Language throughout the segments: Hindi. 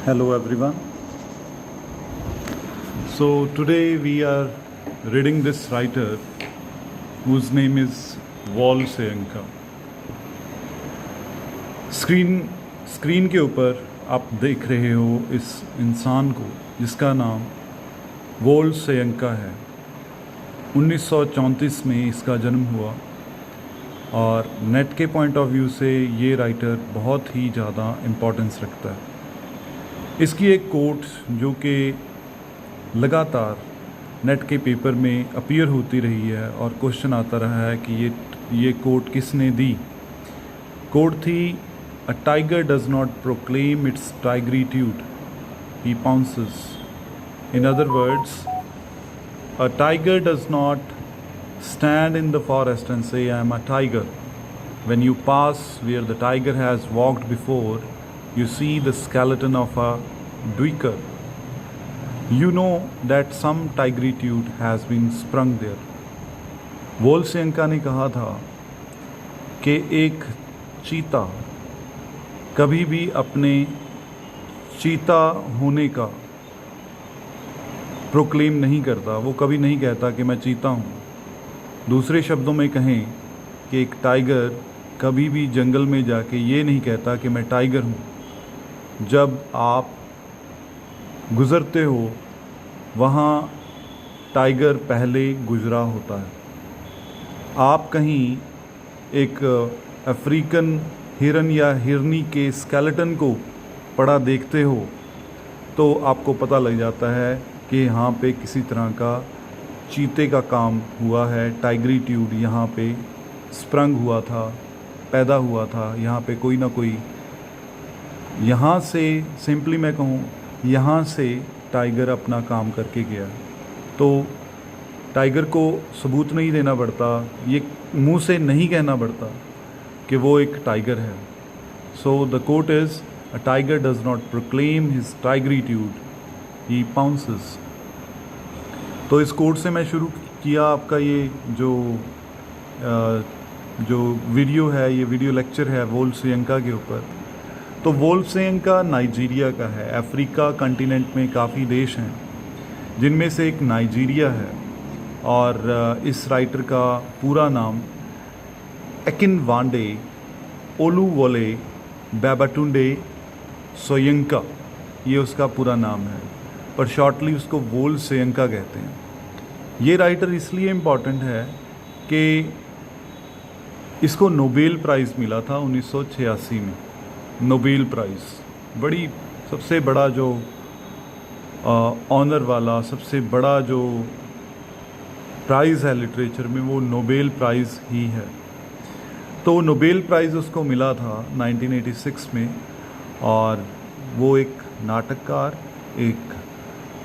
Hello everyone. So today we are reading this writer whose name is Wall Soyinka. Screen के ऊपर आप देख रहे हो इस इंसान को जिसका नाम वॉल सोयंका है। 1934 में इसका जन्म हुआ और नेट के पॉइंट ऑफ व्यू से ये राइटर बहुत ही ज़्यादा इम्पोर्टेंस रखता है। इसकी एक कोट जो कि लगातार नेट के पेपर में अपीयर होती रही है और क्वेश्चन आता रहा है कि ये कोट किसने दी। कोट थी, a tiger does not proclaim its tigritude, he pounces. In other words, a tiger does not stand in the forest and say, I am a tiger. When you pass where the tiger has walked before, you see the skeleton of a duiker. You know that some tigritude has been sprung there. Wole Soyinka ने कहा था कि एक चीता कभी भी अपने चीता होने का प्रोक्लेम नहीं करता। वो कभी नहीं कहता कि मैं चीता हूँ। दूसरे शब्दों में कहें कि एक टाइगर कभी भी जंगल में जाके ये नहीं कहता कि मैं टाइगर हूँ। जब आप गुज़रते हो वहाँ टाइगर पहले गुज़रा होता है। आप कहीं एक अफ्रीकन हिरन या हिरनी के स्केलेटन को पड़ा देखते हो तो आपको पता लग जाता है कि यहाँ पे किसी तरह का चीते का काम हुआ है। टाइग्रीट्यूड यहाँ पे स्प्रंग हुआ था, पैदा हुआ था। यहाँ पे कोई ना कोई, यहाँ से सिंपली मैं कहूँ, यहाँ से टाइगर अपना काम करके गया। तो टाइगर को सबूत नहीं देना पड़ता, ये मुंह से नहीं कहना पड़ता कि वो एक टाइगर है। So the quote is, a tiger does not proclaim his tigritude, he pounces. तो इस कोट से मैं शुरू किया आपका ये जो वीडियो है, ये वीडियो लेक्चर है वॉल सोयंका के ऊपर। तो वॉल सोयंका नाइजीरिया का है। अफ्रीका कंटिनेंट में काफ़ी देश हैं जिनमें से एक नाइजीरिया है और इस राइटर का पूरा नाम एकिनवांडे ओलुवोले बाबाटुंडे सोयंका, ये उसका पूरा नाम है, पर शॉर्टली उसको वॉल सोयंका कहते हैं। ये राइटर इसलिए इम्पॉर्टेंट है कि इसको नोबेल प्राइज़ मिला था 1986 में। नोबेल प्राइज़ बड़ी सबसे बड़ा जो ऑनर वाला सबसे बड़ा जो प्राइज़ है लिटरेचर में, वो नोबेल प्राइज़ ही है। तो नोबेल प्राइज़ उसको मिला था 1986 में और वो एक नाटककार, एक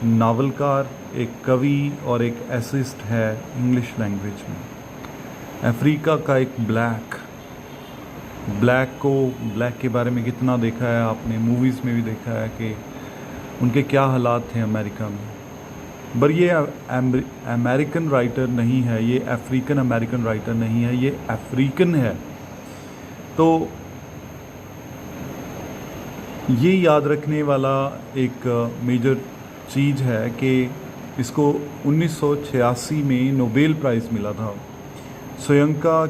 नावलकार, एक कवि और एक एसिस्ट है इंग्लिश लैंग्वेज में। अफ्रीका का एक ब्लैक के बारे में कितना देखा है आपने, मूवीज़ में भी देखा है कि उनके क्या हालात थे अमेरिका में। पर ये अमेरिकन राइटर नहीं है, ये अफ्रीकन अमेरिकन राइटर नहीं है, ये अफ्रीकन है। तो ये याद रखने वाला एक मेजर चीज़ है कि इसको 1986 में नोबेल प्राइज़ मिला था। सोयंका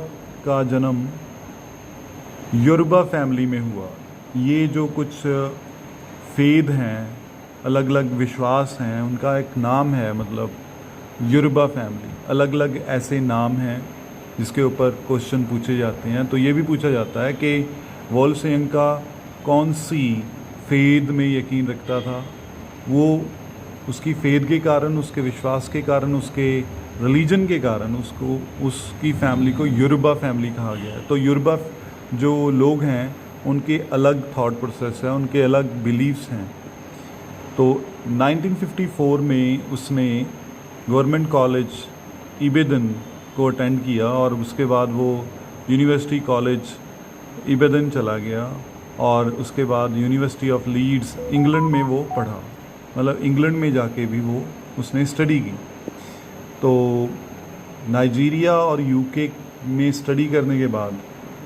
का जन्म योरुबा फैमिली में हुआ। ये जो कुछ फेद हैं, अलग अलग विश्वास हैं, उनका एक नाम है, मतलब योरुबा फैमिली। अलग अलग ऐसे नाम हैं जिसके ऊपर क्वेश्चन पूछे जाते हैं। तो ये भी पूछा जाता है कि वॉल सोयंका कौन सी फेद में यकीन रखता था। वो उसकी फेद के कारण, उसके विश्वास के कारण, उसके रिलीजन के कारण उसकी फैमिली को योरुबा फैमिली कहा गया है। तो योरुबा जो लोग हैं उनके अलग थॉट प्रोसेस है, उनके अलग बिलीव्स हैं। तो 1954 में उसने गवर्नमेंट कॉलेज इबेदन को अटेंड किया और उसके बाद वो यूनिवर्सिटी कॉलेज इबेदन चला गया और उसके बाद यूनिवर्सिटी ऑफ लीड्स इंग्लैंड में वो पढ़ा। मतलब इंग्लैंड में जाके भी वो उसने स्टडी की। तो नाइजीरिया और यूके में स्टडी करने के बाद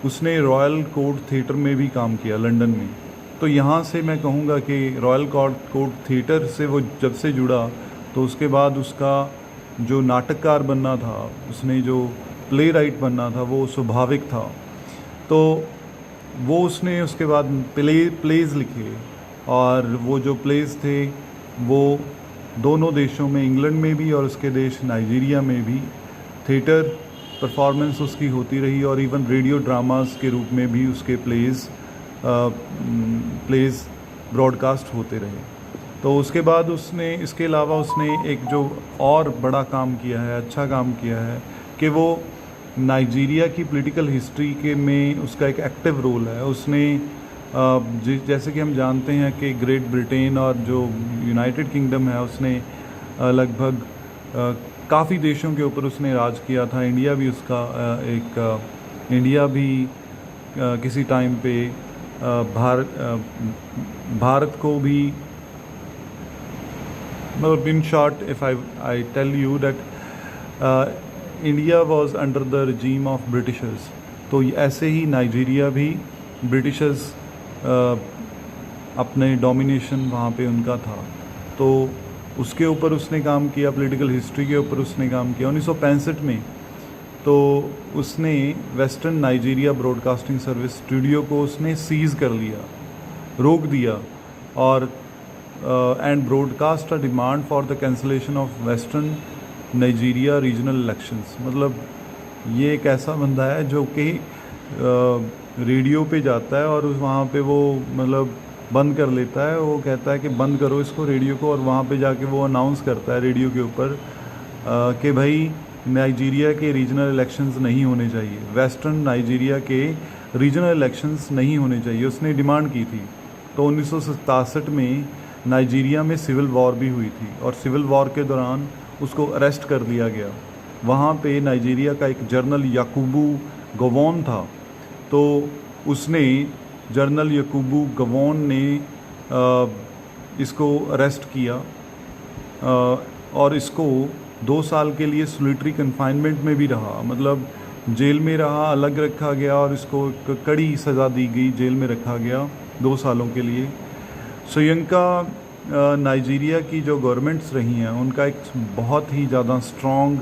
उसने रॉयल कोर्ट थिएटर में भी काम किया लंदन में। तो यहाँ से मैं कहूँगा कि रॉयल कोर्ट थिएटर से वो जब से जुड़ा तो उसके बाद उसका जो नाटककार बनना था, उसने जो प्ले राइट बनना था, वो स्वाभाविक था। तो वो उसने उसके बाद प्लेज़ लिखे, और वो जो प्लेज़ थे वो दोनों देशों में, इंग्लैंड में भी और उसके देश नाइजीरिया में भी थिएटर परफॉर्मेंस उसकी होती रही, और इवन रेडियो ड्रामास के रूप में भी उसके प्लेज़ ब्रॉडकास्ट होते रहे। तो उसके बाद उसने, इसके अलावा उसने एक जो और बड़ा काम किया है, अच्छा काम किया है, कि वो नाइजीरिया की पॉलिटिकल हिस्ट्री के में उसका एक एक्टिव रोल है। उसने जैसे कि हम जानते हैं कि ग्रेट ब्रिटेन और जो यूनाइटेड किंगडम है, उसने लगभग काफ़ी देशों के ऊपर उसने राज किया था। इंडिया भी उसका इंडिया भी किसी टाइम पे भारत को भी, मतलब in short if I tell you that India was under the regime of Britishers, तो ऐसे ही नाइजीरिया भी ब्रिटिशर्स अपने डोमिनेशन वहाँ पे उनका था। तो उसके ऊपर उसने काम किया, पॉलिटिकल हिस्ट्री के ऊपर उसने काम किया। 1965 में तो उसने western Nigeria broadcasting service studio को उसने सीज़ कर लिया, रोक दिया, और and broadcast a demand for the cancellation of western Nigeria regional elections. मतलब ये एक ऐसा बंदा है जो कि रेडियो पे जाता है और वहाँ पे वो मतलब बंद कर लेता है, वो कहता है कि बंद करो इसको, रेडियो को, और वहाँ पे जाके वो अनाउंस करता है रेडियो के ऊपर कि भाई नाइजीरिया के रीजनल इलेक्शंस नहीं होने चाहिए, वेस्टर्न नाइजीरिया के रीजनल इलेक्शंस नहीं होने चाहिए, उसने डिमांड की थी। तो 1967 में नाइजीरिया में सिविल वॉर भी हुई थी, और सिविल वॉर के दौरान उसको अरेस्ट कर लिया गया। वहाँ पे नाइजीरिया का एक जनरल याकूबू गवोन था, तो उसने, जनरल याकूबू गवोन ने इसको अरेस्ट किया और इसको 2 साल के लिए सोलिटरी कन्फाइनमेंट में भी रहा, मतलब जेल में रहा, अलग रखा गया, और इसको कड़ी सज़ा दी गई, जेल में रखा गया 2 सालों के लिए। सोयंका नाइजीरिया की जो गवर्नमेंट्स रही हैं उनका एक बहुत ही ज़्यादा स्ट्रॉन्ग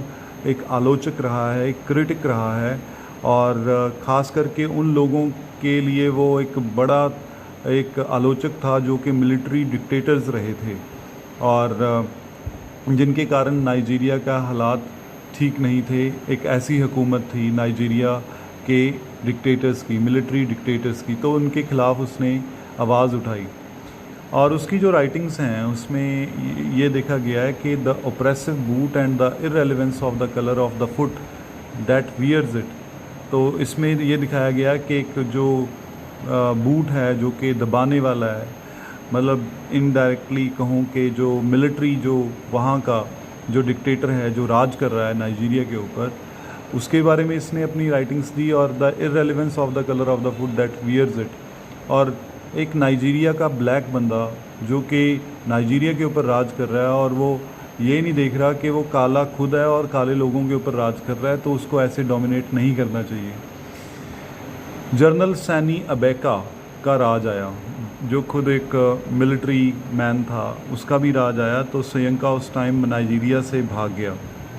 एक आलोचक रहा है, एक क्रिटिक रहा है, और ख़ास करके उन लोगों के लिए वो एक बड़ा एक आलोचक था जो कि मिलिट्री डिक्टेटर्स रहे थे, और जिनके कारण नाइजीरिया का हालात ठीक नहीं थे। एक ऐसी हुकूमत थी नाइजीरिया के डिक्टेटर्स की, मिलिट्री डिक्टेटर्स की, तो उनके ख़िलाफ़ उसने आवाज़ उठाई। और उसकी जो राइटिंग्स हैं उसमें ये देखा गया है कि the oppressive boot and the irrelevance of the colour of the foot that wears it. तो इसमें ये दिखाया गया कि एक जो बूट है जो कि दबाने वाला है, मतलब इनडायरेक्टली कहूँ कि जो मिलिट्री, जो वहाँ का जो डिक्टेटर है, जो राज कर रहा है नाइजीरिया के ऊपर, उसके बारे में इसने अपनी राइटिंग्स दी, और the irrelevance of the colour of the foot that wears it. और एक नाइजीरिया का ब्लैक बंदा जो कि नाइजीरिया के ऊपर राज कर रहा है, और वो ये नहीं देख रहा कि वो काला खुद है और काले लोगों के ऊपर राज कर रहा है, तो उसको ऐसे डोमिनेट नहीं करना चाहिए। जनरल सैनी अबेका का राज आया, जो खुद एक मिलिट्री मैन था, उसका भी राज आया। तो सोयंका उस टाइम नाइजीरिया से भाग गया,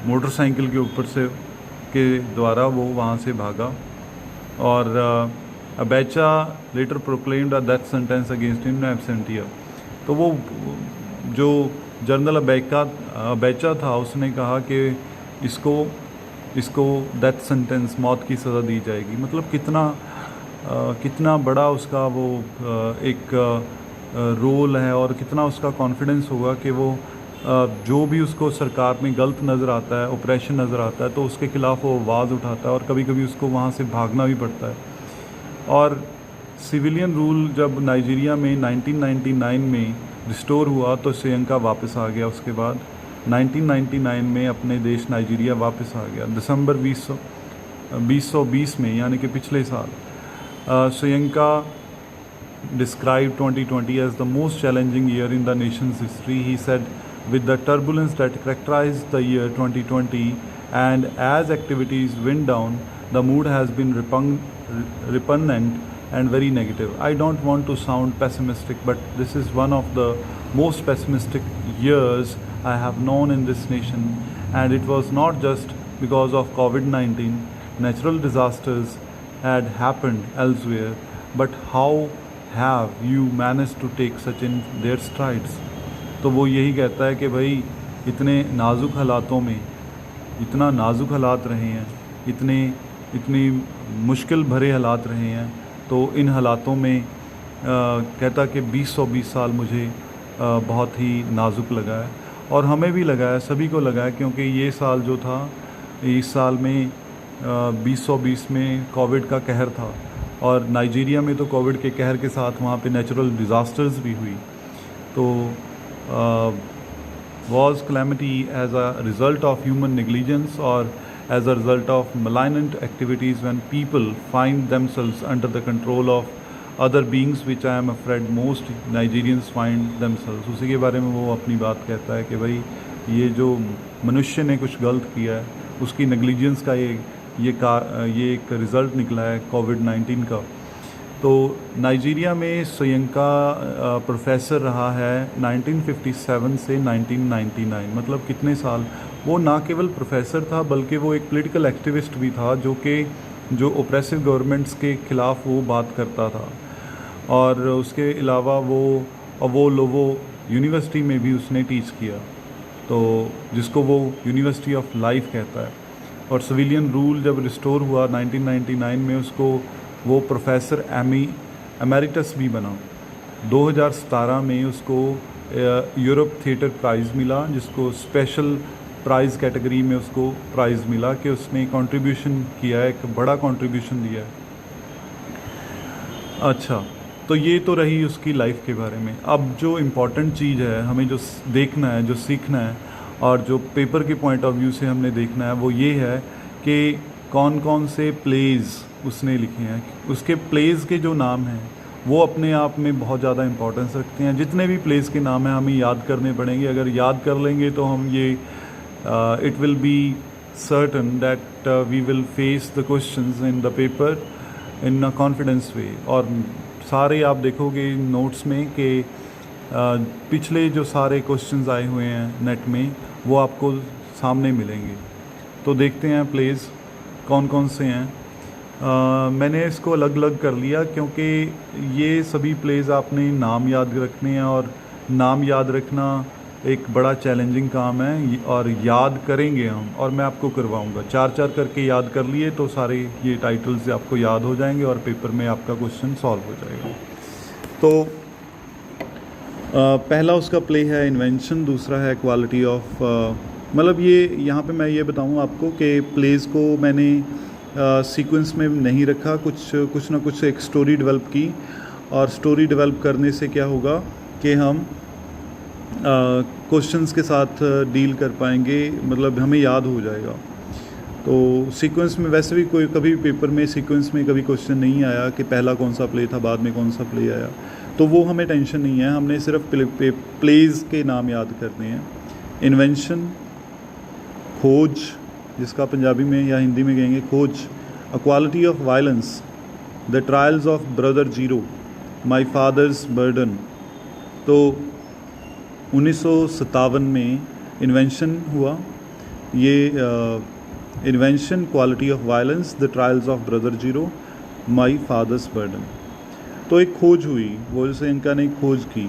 मोटरसाइकिल के ऊपर से के द्वारा वो वहाँ से भागा, और Abacha later proclaimed a death sentence against him in absentia. तो वो जो जनरल अबेचा था उसने कहा कि इसको डेथ सेंटेंस, मौत की सज़ा दी जाएगी। मतलब कितना बड़ा उसका वो एक रोल है, और कितना उसका कॉन्फिडेंस होगा कि वो जो भी उसको सरकार में गलत नज़र आता है, ऑपरेशन नज़र आता है, तो उसके ख़िलाफ़ वो आवाज़ उठाता है, और कभी कभी उसको वहाँ से भागना भी पड़ता है। और सिविलियन रूल जब नाइजीरिया में 1999 में रिस्टोर हुआ तो सोयंका वापस आ गया। उसके बाद 1999 में अपने देश नाइजीरिया वापस आ गया। दिसंबर 2020 में, यानी कि पिछले साल, सोयंका described 2020 as the most challenging year in the nation's history. He said, with the turbulence that characterized the year 2020 and as activities wind down, the mood has been repugnant and very negative. I don't want to sound pessimistic, but this is one of the most pessimistic years I have known in this nation, and it was not just because of COVID-19. Natural disasters had happened elsewhere, but how have you managed to take such in their strides? तो वो यही कहता है कि भाई इतने नाजुक हालातों में, इतना नाजुक हालात रहे हैं, इतनी मुश्किल भरे हालात रहे हैं, तो इन हालातों में कहता कि 20 साल मुझे बहुत ही नाजुक लगा है, और हमें भी लगा है, सभी को लगा है, क्योंकि ये साल जो था, इस साल में 2020 में कोविड का कहर था, और नाइजीरिया में तो कोविड के कहर के साथ वहाँ पे नेचुरल डिज़ास्टर्स भी हुई. तो was calamity as a result of human negligence or as a result of malignant activities when people find themselves under the control of other beings, which I am afraid most Nigerians find themselves. उसी के बारे में वो अपनी बात कहता है कि भाई ये जो मनुष्य ने कुछ गलत किया है, उसकी नेग्लिजेंस का ये एक रिज़ल्ट निकला है कोविड-19 का. तो नाइजीरिया में सोयंका प्रोफेसर रहा है 1957 से 1999, मतलब कितने साल. वो ना केवल प्रोफेसर था, बल्कि वो एक पॉलिटिकल एक्टिविस्ट भी था, जो ओप्रेसिव गवर्नमेंट्स के ख़िलाफ़ वो बात करता था. और उसके अलावा वो लोवो यूनिवर्सिटी में भी उसने टीच किया, तो जिसको वो यूनिवर्सिटी ऑफ लाइफ कहता है. और सिविलियन रूल जब रिस्टोर हुआ 1999 में, उसको वो प्रोफेसर एमेरिटस भी बना. 2017 में उसको यूरोप थिएटर प्राइज़ मिला, जिसको स्पेशल प्राइज़ कैटेगरी में उसको प्राइज़ मिला कि उसने कंट्रीब्यूशन किया है, एक बड़ा कंट्रीब्यूशन दिया है. अच्छा, तो ये तो रही उसकी लाइफ के बारे में. अब जो इम्पोर्टेंट चीज़ है, हमें जो देखना है, जो सीखना है, और जो पेपर के पॉइंट ऑफ व्यू से हमने देखना है, वो ये है कि कौन कौन से प्लेज़ उसने लिखे हैं. उसके प्लेज़ के जो नाम हैं वो अपने आप में बहुत ज़्यादा इम्पोर्टेंस रखते हैं. जितने भी प्लेज़ के नाम हैं हमें याद करने पड़ेंगे. अगर याद कर लेंगे तो हम ये it will be certain that we will face the questions in the paper in a confidence way. और सारे आप देखोगे नोट्स में कि पिछले जो सारे क्वेश्चंस आए हुए हैं नेट में, वो आपको सामने मिलेंगे. तो देखते हैं प्लेज़ कौन कौन से हैं. मैंने इसको अलग अलग कर लिया क्योंकि ये सभी प्लेज़ आपने नाम याद रखने हैं, और नाम याद रखना एक बड़ा चैलेंजिंग काम है, और याद करेंगे हम, और मैं आपको करवाऊंगा. 4 करके याद कर लिए तो सारे ये टाइटल्स आपको याद हो जाएंगे, और पेपर में आपका क्वेश्चन सॉल्व हो जाएगा. तो पहला उसका प्ले है इन्वेंशन, दूसरा है क्वालिटी ऑफ, मतलब ये यहाँ पे मैं ये बताऊँ आपको कि प्लेज़ को मैंने सीक्वेंस में नहीं रखा, कुछ ना कुछ एक स्टोरी डेवलप की, और स्टोरी डेवलप करने से क्या होगा कि हम क्वेश्चंस के साथ डील कर पाएंगे, मतलब हमें याद हो जाएगा. तो सीक्वेंस में वैसे भी कभी पेपर में सीक्वेंस में कभी क्वेश्चन नहीं आया कि पहला कौन सा प्ले था, बाद में कौन सा प्ले आया, तो वो हमें टेंशन नहीं है. हमने सिर्फ प्लेज़ के नाम याद करने हैं. इन्वेंशन, खोज, जिसका पंजाबी में या हिंदी में कहेंगे खोज. A quality of violence, the trials of brother zero, my father's burden. तो 1957 में इन्वेंशन हुआ. ये invention, quality of violence, the trials of brother zero, my father's burden. तो एक खोज हुई, वो सोयंका ने खोज की,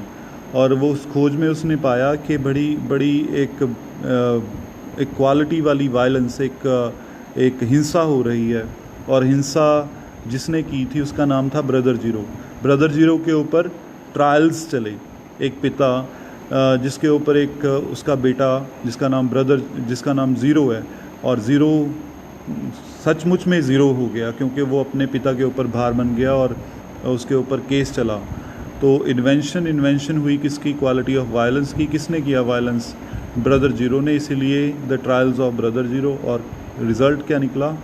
और वो उस खोज में उसने पाया कि बड़ी एक क्वालिटी वाली वायलेंस, एक हिंसा हो रही है, और हिंसा जिसने की थी उसका नाम था ब्रदर जीरो. ब्रदर जीरो के ऊपर ट्रायल्स चले. एक पिता जिसके ऊपर एक उसका बेटा जिसका नाम ज़ीरो है, और ज़ीरो सचमुच में ज़ीरो हो गया क्योंकि वो अपने पिता के ऊपर भार बन गया, और उसके ऊपर केस चला. तो इन्वेंशन हुई किसकी? क्वालिटी ऑफ वायलेंस की. किसने किया वायलेंस? ब्रदर जीरो ने. इसीलिए the trials of brother zero, और रिज़ल्ट क्या निकला?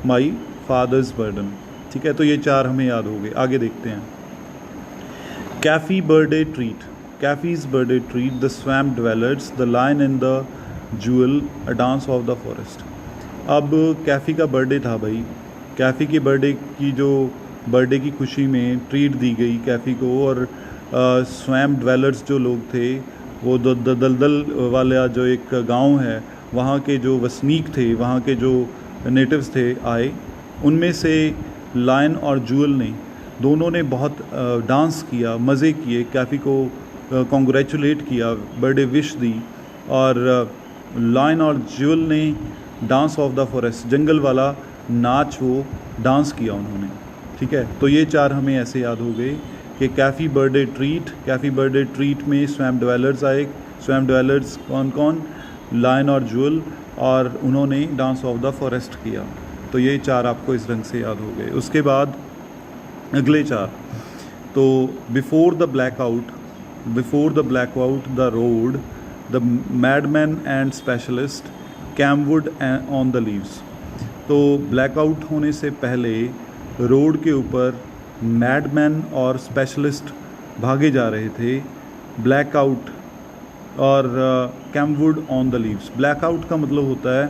My father's burden. ठीक है, तो ये 4 हमें याद हो गए. आगे देखते हैं. Keffi birthday treat, Keffi's birthday treat, the swamp dwellers, the lion and the jewel, a dance of the forest. अब कैफ़ी का बर्थडे था भाई. कैफ़ी के बर्थडे की जो बर्थडे की खुशी में ट्रीट दी गई कैफ़ी को, और स्वैम्प ड्वेलर्स जो लोग थे वो दलदल वाला जो एक गांव है वहाँ के जो वसनीक थे, वहाँ के जो नेटिव्स थे आए, उनमें से लायन और जूल ने दोनों ने बहुत डांस किया, मज़े किए, कैफ़ी को कॉन्ग्रेचुलेट किया, बर्थडे विश दी। और लायन और जूल ने डांस ऑफ द फॉरेस्ट, जंगल वाला नाच वो डांस किया उन्होंने, ठीक है। तो ये चार हमें ऐसे याद हो गए कि कैफ़ी बर्थडे ट्रीट में स्वैम्प ड्वेलर्स आए। स्वैम्प ड्वेलर्स कौन कौन? लायन और जूल, और उन्होंने डांस ऑफ द फॉरेस्ट किया। तो ये चार आपको इस ढंग से याद हो गए। उसके बाद अगले चार, तो before the blackout the road, the madman and specialist, camwood on the leaves. तो ब्लैकआउट होने से पहले रोड के ऊपर मैडमैन और स्पेशलिस्ट भागे जा रहे थे। ब्लैकआउट और कैमवुड ऑन द लीव्स। ब्लैकआउट का मतलब होता है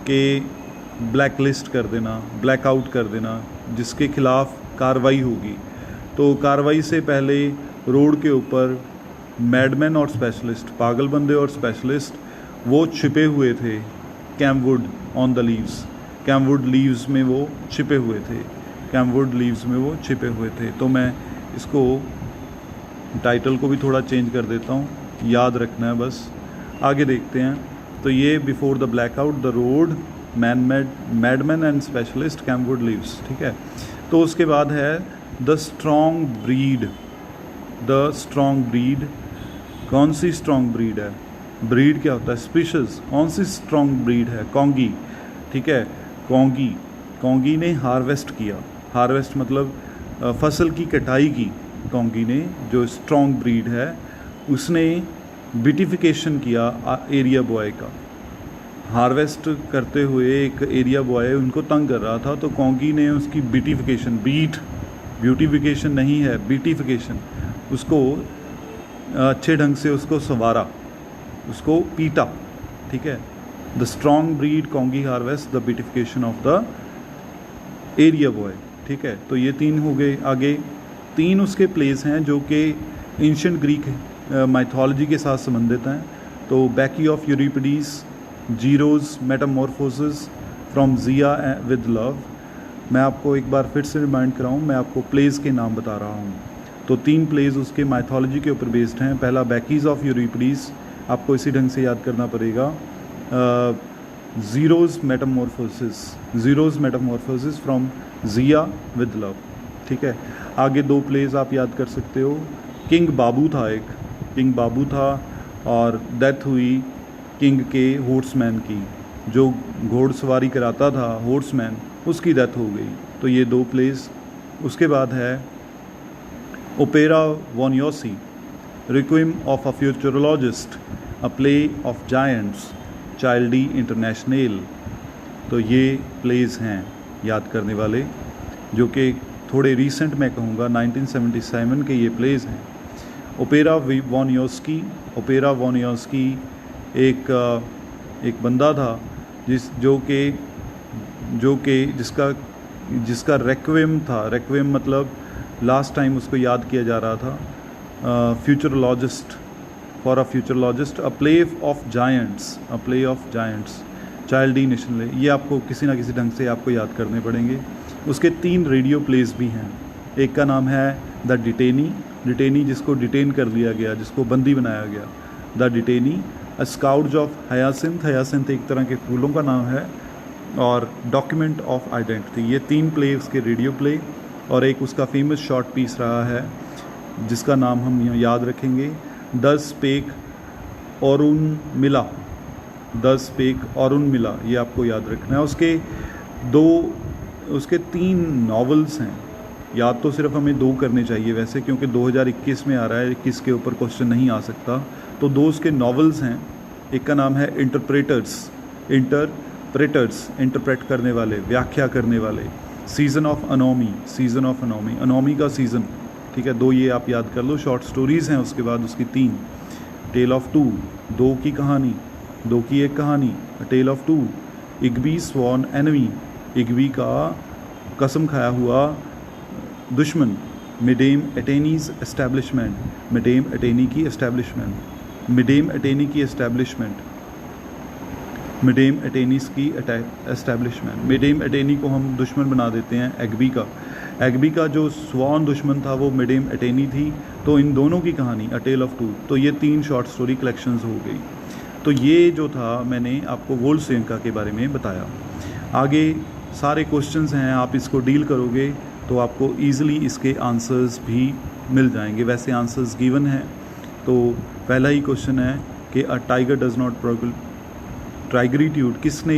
कि ब्लैक लिस्ट कर देना, ब्लैकआउट कर देना, जिसके खिलाफ कार्रवाई होगी। तो कार्रवाई से पहले रोड के ऊपर मैडमैन और स्पेशलिस्ट, पागल बंदे और स्पेशलिस्ट, वो छिपे हुए थे कैमवुड ऑन द लीव्स। कैमवुड लीव्स में वो छिपे हुए थे, कैमवुड लीव्स में वो छिपे हुए थे। तो मैं इसको टाइटल को भी थोड़ा चेंज कर देता हूँ, याद रखना है बस। आगे देखते हैं। तो ये before the blackout, the road, madman and specialist, camwood leaves, ठीक है। तो उसके बाद है द स्ट्रॉन्ग ब्रीड। कौन सी स्ट्रॉन्ग ब्रीड है? ब्रीड क्या होता है? स्पीशीज। कौन सी स्ट्रॉन्ग ब्रीड है? कॉन्गी, ठीक है। कॉन्गी ने हार्वेस्ट किया। हार्वेस्ट मतलब फसल की कटाई की। कॉन्गी ने, जो स्ट्रॉन्ग ब्रीड है, उसने ब्यूटिफिकेशन किया एरिया बॉय का। हार्वेस्ट करते हुए एक एरिया बॉय उनको तंग कर रहा था, तो कॉन्गी ने उसकी ब्यूटिफिकेशन नहीं है, ब्यूटिफिकेशन, उसको अच्छे ढंग से उसको संवारा, उसको पीटा, ठीक है। The strong breed Kongi harvest the beautification of the area boy, ठीक है। तो ये तीन हो गए। आगे तीन उसके प्लेस हैं जो कि एंशिएंट ग्रीक माइथोलॉजी के साथ संबंधित हैं। तो Bacchae of Euripides, Jero's metamorphosis from Jiya with love. मैं आपको एक बार फिर से रिमाइंड कराऊँ, मैं आपको प्लेस के नाम बता रहा हूँ। तो तीन प्लेस उसके माइथोलॉजी के ऊपर बेस्ड हैं। पहला बैकीज ऑफ यूरिपिडीज, आपको इसी ढंग से याद करना पड़ेगा। Zero's metamorphosis from Jiya with love, ठीक है। आगे दो प्लेस आप याद कर सकते हो। किंग बाबू था और डेथ हुई किंग के हॉर्समैन की, जो घोड़सवारी कराता था, हॉर्समैन, उसकी डेथ हो गई। तो ये दो प्लेस। उसके बाद है opera Wonyosi, requiem of a futurologist, a play of giants, childe international. तो ये प्लेस हैं याद करने वाले, जो कि थोड़े रीसेंट मैं कहूँगा 1977 के ये प्लेस हैं। ओपेरा वॉनियोस्की एक बंदा था जिसका रेक्विम था। रेक्विम मतलब लास्ट टाइम उसको याद किया जा रहा था। For a futurologist, a play of giants, childe national. ये आपको किसी ना किसी ढंग से आपको याद करने पड़ेंगे। उसके तीन रेडियो प्लेस भी हैं। एक का नाम है द डिटेनी, जिसको डिटेन कर लिया गया, जिसको बंदी बनाया गया, the detainee. A scout of hyacinth एक तरह के फूलों का नाम है, और डॉक्यूमेंट ऑफ आइडेंटिटी। ये तीन प्ले उसके रेडियो प्ले। और एक उसका फेमस शॉर्ट पीस रहा है जिसका नाम हम यहाँ याद रखेंगे, द स्पेक ऑरुन मिला। ये आपको याद रखना है। उसके तीन नॉवेल्स हैं। याद तो सिर्फ हमें दो करने चाहिए वैसे, क्योंकि 2021 में आ रहा है, 21 के ऊपर क्वेश्चन नहीं आ सकता। तो दो उसके नॉवेल्स हैं। एक का नाम है इंटरप्रेटर्स, इंटरप्रेट करने वाले, व्याख्या करने वाले। सीज़न ऑफ अनोमी का सीज़न, ठीक है। दो ये आप याद कर लो। शॉर्ट स्टोरीज़ हैं उसके बाद उसकी तीन। टेल ऑफ टू, दो की एक कहानी, टेल ऑफ टू। इग्बी स्वॉन एनमी, इग्बी का कसम खाया हुआ दुश्मन, मिडेम अटेनीज़ एस्टैब्लिशमेंट, मिडेम अटेनी की एस्टैब्लिशमेंट, मिडेम अटेनी की एस्टैब्लिशमेंट, मिडेम अटेनीज़ की एस्टैब्लिशमेंट। मिडेम अटेनी को हम दुश्मन बना देते हैं एग्बी का। एग्बी का जो स्वान दुश्मन था वो मिडेम अटेनी थी। तो इन दोनों की कहानी अ टेल ऑफ टू, तो ये 3 शॉर्ट स्टोरी कलेक्शंस हो गई। तो ये जो था मैंने आपको वोल्ड सोयिंका के बारे में बताया। आगे सारे क्वेश्चंस हैं, आप इसको डील करोगे तो आपको ईज़िली इसके आंसर्स भी मिल जाएंगे। वैसे आंसर्स गिवन हैं। तो पहला ही क्वेश्चन है कि अ टाइगर डज़ नॉट ट्राइग्रीट्यूड, किसने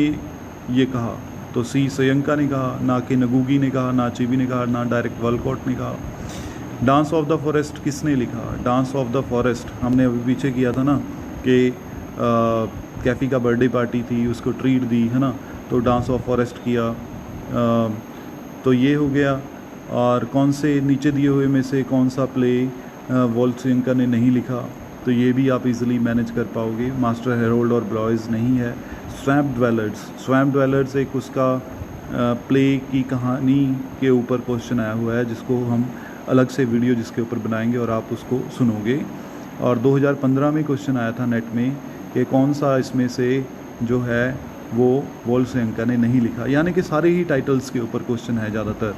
ये कहा? तो सी सोयंका ने कहा, ना कि नगुगी ने कहा, ना चिबी ने कहा, ना डायरेक्ट वॉलकॉट ने कहा। डांस ऑफ द फॉरेस्ट किसने लिखा? डांस ऑफ द फॉरेस्ट हमने अभी पीछे किया था ना कि कैफ़ी का बर्थडे पार्टी थी, उसको ट्रीट दी है ना, तो डांस ऑफ फॉरेस्ट किया। तो ये हो गया। और कौन से नीचे दिए हुए में से कौन सा प्ले वोल्ड सोयिंका ने नहीं लिखा? तो ये भी आप इजीली मैनेज कर पाओगे। मास्टर हेरोल्ड और ब्लॉयज़ नहीं है। स्वैम्प ड्वेलर्स एक उसका प्ले की कहानी के ऊपर क्वेश्चन आया हुआ है, जिसको हम अलग से वीडियो जिसके ऊपर बनाएंगे और आप उसको सुनोगे। और 2015 में क्वेश्चन आया था नेट में कि कौन सा इसमें से जो है वो वोल्ड सोयिंका ने नहीं लिखा। यानी कि सारे ही टाइटल्स के ऊपर क्वेश्चन है ज़्यादातर।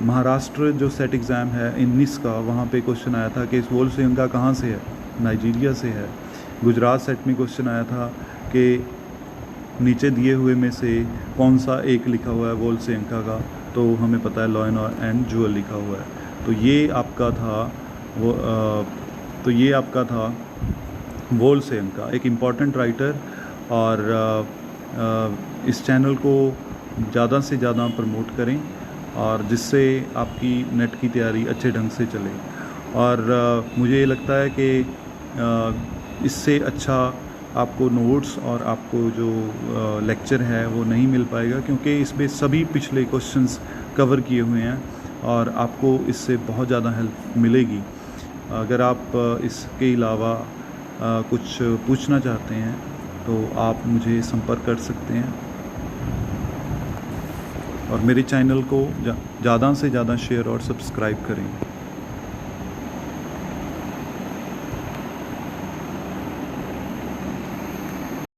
महाराष्ट्र जो सेट एग्ज़ाम है 19 का, वहाँ पे क्वेश्चन आया था कि वोल्ड सोयिंका कहाँ से है? नाइजीरिया से है। गुजरात सेट में क्वेश्चन आया था कि नीचे दिए हुए में से कौन सा एक लिखा हुआ है वोल्ड सोयिंका का? तो हमें पता है लॉयन एंड जूअल लिखा हुआ है। तो ये आपका था वोल्ड सोयिंका, एक इम्पॉर्टेंट राइटर। और इस चैनल को ज़्यादा से ज़्यादा प्रमोट करें और जिससे आपकी नेट की तैयारी अच्छे ढंग से चले। और मुझे लगता है कि इससे अच्छा आपको नोट्स और आपको जो लेक्चर है वो नहीं मिल पाएगा, क्योंकि इसमें सभी पिछले क्वेश्चंस कवर किए हुए हैं और आपको इससे बहुत ज़्यादा हेल्प मिलेगी। अगर आप इसके अलावा कुछ पूछना चाहते हैं तो आप मुझे संपर्क कर सकते हैं और मेरे चैनल को ज़्यादा से ज़्यादा शेयर और सब्सक्राइब करें।